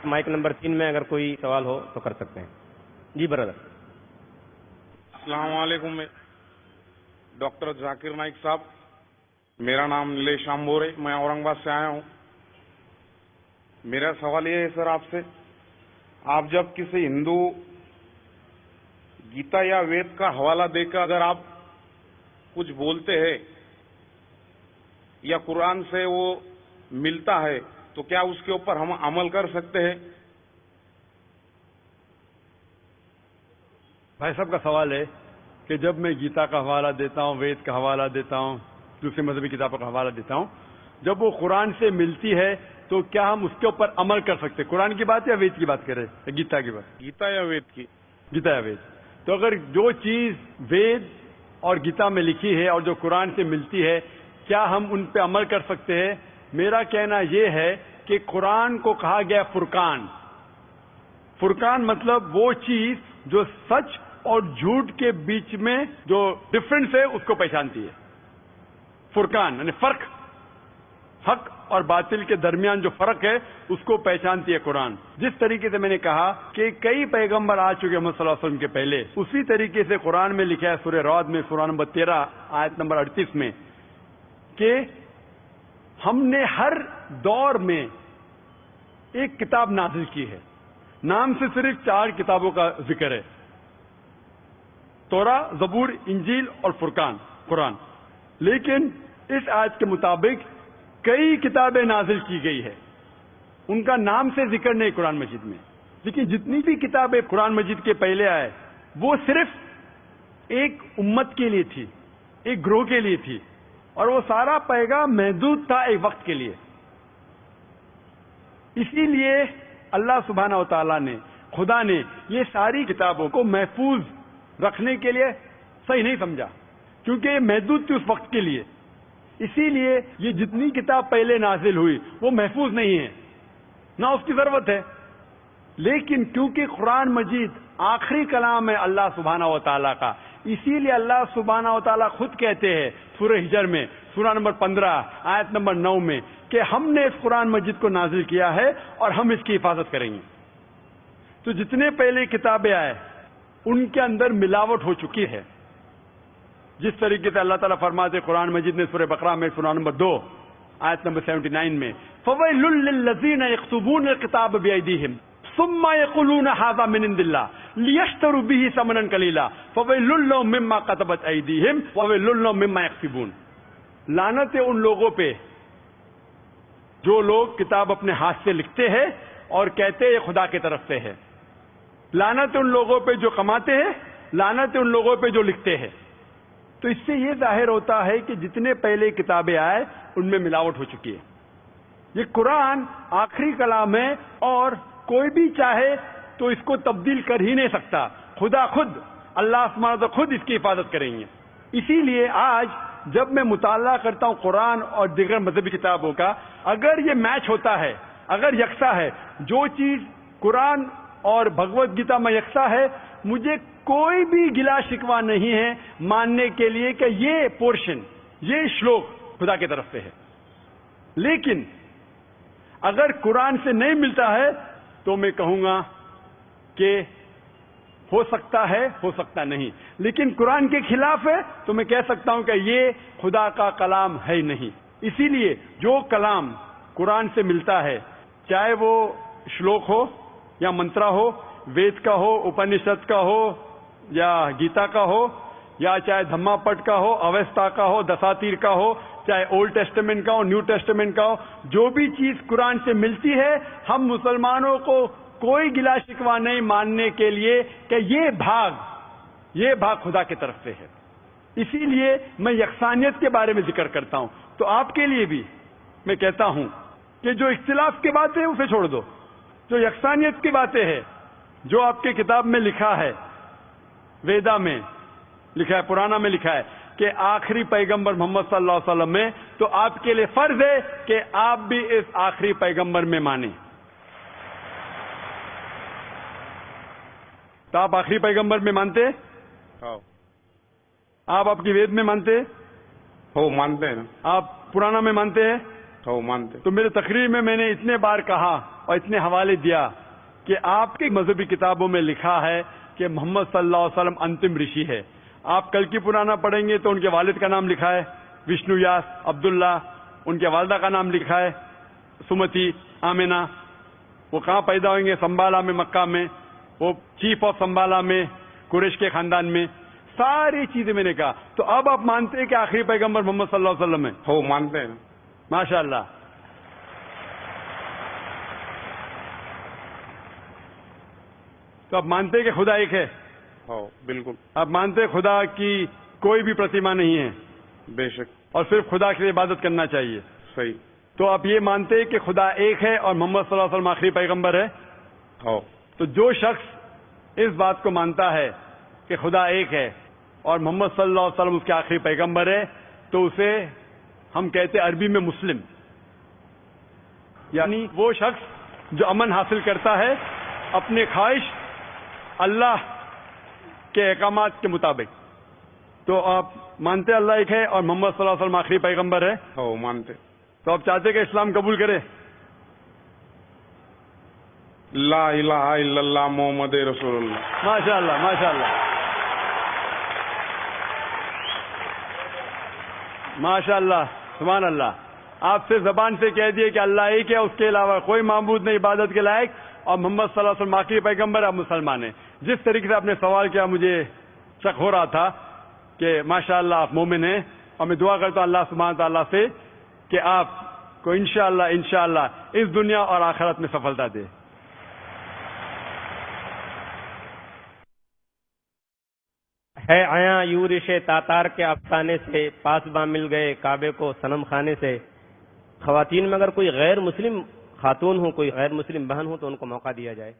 Mic number 3 میں اگر کوئی سوال ہو تو کر سکتے ہیں. جی برادر. السلام علیکم ڈاکٹر ذاکر نائک صاحب. میرا نام نیلیش آمبور ہے, میں اورنگ آباد سے آیا ہوں. میرا سوال یہ ہے سر آپ سے, آپ جب کسی ہندو گیتا یا وید کا حوالہ دے کر اگر آپ کچھ بولتے ہیں یا قرآن سے وہ ملتا ہے تو کیا اس کے اوپر ہم عمل کر سکتے ہیں؟ بھائی صاحب کا سوال ہے کہ جب میں گیتا کا حوالہ دیتا ہوں, وید کا حوالہ دیتا ہوں, دوسری مذہبی کتابوں کا حوالہ دیتا ہوں, جب وہ قرآن سے ملتی ہے تو کیا ہم اس کے اوپر عمل کر سکتے ہیں؟ قرآن کی بات یا وید کی بات کریں, گیتا کی بات؟ گیتا یا وید کی؟ گیتا یا وید. تو اگر جو چیز وید اور گیتا میں لکھی ہے اور جو قرآن سے ملتی ہے, کیا ہم ان پہ عمل کر سکتے ہیں؟ میرا کہنا یہ ہے کہ قرآن کو کہا گیا فرقان. فرقان مطلب وہ چیز جو سچ اور جھوٹ کے بیچ میں جو ڈفرنس ہے اس کو پہچانتی ہے. فرقان یعنی فرق, حق اور باطل کے درمیان جو فرق ہے اس کو پہچانتی ہے قرآن. جس طریقے سے میں نے کہا کہ کئی پیغمبر آ چکے محمد صلی اللہ علیہ وسلم کے پہلے, اسی طریقے سے قرآن میں لکھا ہے سورہ رعد میں سورہ نمبر 13 آیت نمبر 38 میں کہ ہم نے ہر دور میں ایک کتاب نازل کی ہے. نام سے صرف 4 کتابوں کا ذکر ہے, توراہ, زبور, انجیل اور فرقان, قرآن. لیکن اس آیت کے مطابق کئی کتابیں نازل کی گئی ہے, ان کا نام سے ذکر نہیں قرآن مجید میں. لیکن جتنی بھی کتابیں قرآن مجید کے پہلے آئے وہ صرف ایک امت کے لیے تھی, ایک گروہ کے لیے تھی, اور وہ سارا پیغام محدود تھا ایک وقت کے لیے. اسی لیے اللہ سبحانہ و تعالیٰ نے, خدا نے یہ ساری کتابوں کو محفوظ رکھنے کے لیے صحیح نہیں سمجھا, کیونکہ یہ محدود تھی اس وقت کے لیے. اسی لیے یہ جتنی کتاب پہلے نازل ہوئی وہ محفوظ نہیں ہے, نہ اس کی ضرورت ہے. لیکن کیونکہ قرآن مجید آخری کلام ہے اللہ سبحانہ و تعالیٰ کا, اسی لیے اللہ سبحانہ و تعالیٰ خود کہتے ہیں سورہ ہجر میں سورہ نمبر 15 آیت نمبر 9 میں کہ ہم نے اس قرآن مجید کو نازل کیا ہے اور ہم اس کی حفاظت کریں گے. تو جتنے پہلے کتابیں آئے ان کے اندر ملاوٹ ہو چکی ہے. جس طریقے سے اللہ تعالیٰ فرماتے قرآن مجید نے سورہ بقرہ میں سورہ نمبر 2 آیت نمبر 79 میں فَوَيْلٌ لِّلَّذِينَ يَكْتُبُونَ الْكِتَابَ بِأَيْدِيهِمْ ثُمَّ يَقُولُونَ هَٰذَا مِنْ عِندِ اللَّهِ لِيَشْتَرُوا بِهِ ثَمَنًا قَلِيلًا فَوَيْلٌ لَّهُم مِّمَّا كَتَبَتْ أَيْدِيهِمْ وَوَيْلٌ لَّهُم مِّمَّا يَكْسِبُونَ. لعنت ہے ان لوگوں پہ جو لوگ کتاب اپنے ہاتھ سے لکھتے ہیں اور کہتے ہیں یہ خدا کی طرف سے ہے. لعنت ان لوگوں پہ جو کماتے ہیں, لعنت ان لوگوں پہ جو لکھتے ہیں. تو اس سے یہ ظاہر ہوتا ہے کہ جتنے پہلے کتابیں آئے ان میں ملاوٹ ہو چکی ہے. یہ قرآن آخری کلام ہے اور کوئی بھی چاہے تو اس کو تبدیل کر ہی نہیں سکتا. خدا خود, اللہ سبحانہ وتعالی خود اس کی حفاظت کریں گے. اسی لیے آج جب میں مطالعہ کرتا ہوں قرآن اور دیگر مذہبی کتابوں کا, اگر یہ میچ ہوتا ہے, اگر یکساں ہے, جو چیز قرآن اور بھگوت گیتا میں یکساں ہے, مجھے کوئی بھی گلا شکوہ نہیں ہے ماننے کے لیے کہ یہ پورشن, یہ شلوک خدا کی طرف سے ہے. لیکن اگر قرآن سے نہیں ملتا ہے تو میں کہوں گا کہ ہو سکتا ہے, ہو سکتا نہیں. لیکن قرآن کے خلاف ہے تو میں کہہ سکتا ہوں کہ یہ خدا کا کلام ہے نہیں. اسی لیے جو کلام قرآن سے ملتا ہے, چاہے وہ شلوک ہو یا منترا ہو, وید کا ہو, اپنشد کا ہو یا گیتا کا ہو, یا چاہے دھما پٹ کا ہو, اوستا کا ہو, دساتیر کا ہو, چاہے اولڈ ٹیسٹمنٹ کا ہو, نیو ٹیسٹمنٹ کا ہو, جو بھی چیز قرآن سے ملتی ہے ہم مسلمانوں کو کوئی گلا شکوہ نہیں ماننے کے لیے کہ یہ بھاگ خدا کی طرف سے ہے. اسی لیے میں یکسانیت کے بارے میں ذکر کرتا ہوں. تو آپ کے لیے بھی میں کہتا ہوں کہ جو اختلاف کی باتیں ہیں اسے چھوڑ دو, جو یکسانیت کی باتیں ہیں, جو آپ کے کتاب میں لکھا ہے, ویدا میں لکھا ہے, پرانا میں لکھا ہے کہ آخری پیغمبر محمد صلی اللہ علیہ وسلم میں, تو آپ کے لیے فرض ہے کہ آپ بھی اس آخری پیغمبر میں مانیں. تو آپ آخری پیغمبر میں مانتے, آپ کی وید میں مانتے ہو, مانتے ہیں نا. آپ پرانا میں مانتے ہیں, ہو, مانتے. تو میرے تقریر میں نے اتنے بار کہا اور اتنے حوالے دیا کہ آپ کی مذہبی کتابوں میں لکھا ہے کہ محمد صلی اللہ علیہ وسلم انتم رشی ہے. آپ کل کی پرانا پڑھیں گے تو ان کے والد کا نام لکھا ہے وشنو یاس عبداللہ، ان کے والدہ کا نام لکھا ہے سمتی آمینہ. وہ کہاں پیدا ہوئیں گے؟ سنبالا میں، مکہ میں. وہ چیف آف سنبالا میں، قریش کے خاندان میں. ساری چیزیں میں نے کہا. تو اب آپ مانتے ہیں کہ آخری پیغمبر محمد صلی اللہ علیہ وسلم ہے؟ ہو مانتے ہیں. ماشاء اللہ. تو آپ مانتے ہیں کہ خدا ایک ہے؟ ہو بالکل. آپ مانتے ہیں خدا کی کوئی بھی پرتیما نہیں ہے بے شک. اور صرف خدا کی عبادت کرنا چاہیے؟ صحیح. تو آپ یہ مانتے ہیں کہ خدا ایک ہے اور محمد صلی اللہ علیہ وسلم آخری پیغمبر ہے؟ ہو. تو جو شخص اس بات کو مانتا ہے کہ خدا ایک ہے اور محمد صلی اللہ علیہ وسلم اس کے آخری پیغمبر ہے تو اسے ہم کہتے ہیں عربی میں مسلم، یعنی وہ شخص جو امن حاصل کرتا ہے اپنی خواہش اللہ کے احکامات کے مطابق. تو آپ مانتے ہیں اللہ ایک ہے اور محمد صلی اللہ علیہ وسلم آخری پیغمبر ہے؟ ہو مانتے. تو آپ چاہتے ہیں کہ اسلام قبول کرے؟ لا الہ الا اللہ محمد رسول اللہ. ماشاء اللہ، ماشاء اللہ، ماشاء اللہ، سبحان اللہ. آپ سے زبان سے کہہ دیے کہ اللہ ایک ہے، اس کے علاوہ کوئی معبود نہیں عبادت کے لائق، اور محمد صلی اللہ علیہ وسلم آخری پیغمبر، آپ مسلمان ہیں. جس طریقے سے آپ نے سوال کیا مجھے شک ہو رہا تھا کہ ماشاءاللہ آپ مومن ہیں، اور میں دعا کرتا ہوں اللہ سبحانہ تعالیٰ سے کہ آپ کو انشاءاللہ اس دنیا اور آخرت میں سفلتا دے. ہے آیا یورش تاتار کے افسانے سے، پاسباں مل گئے کعبے کو صنم خانے سے. خواتین میں اگر کوئی غیر مسلم خاتون ہو، کوئی غیر مسلم بہن ہو تو ان کو موقع دیا جائے.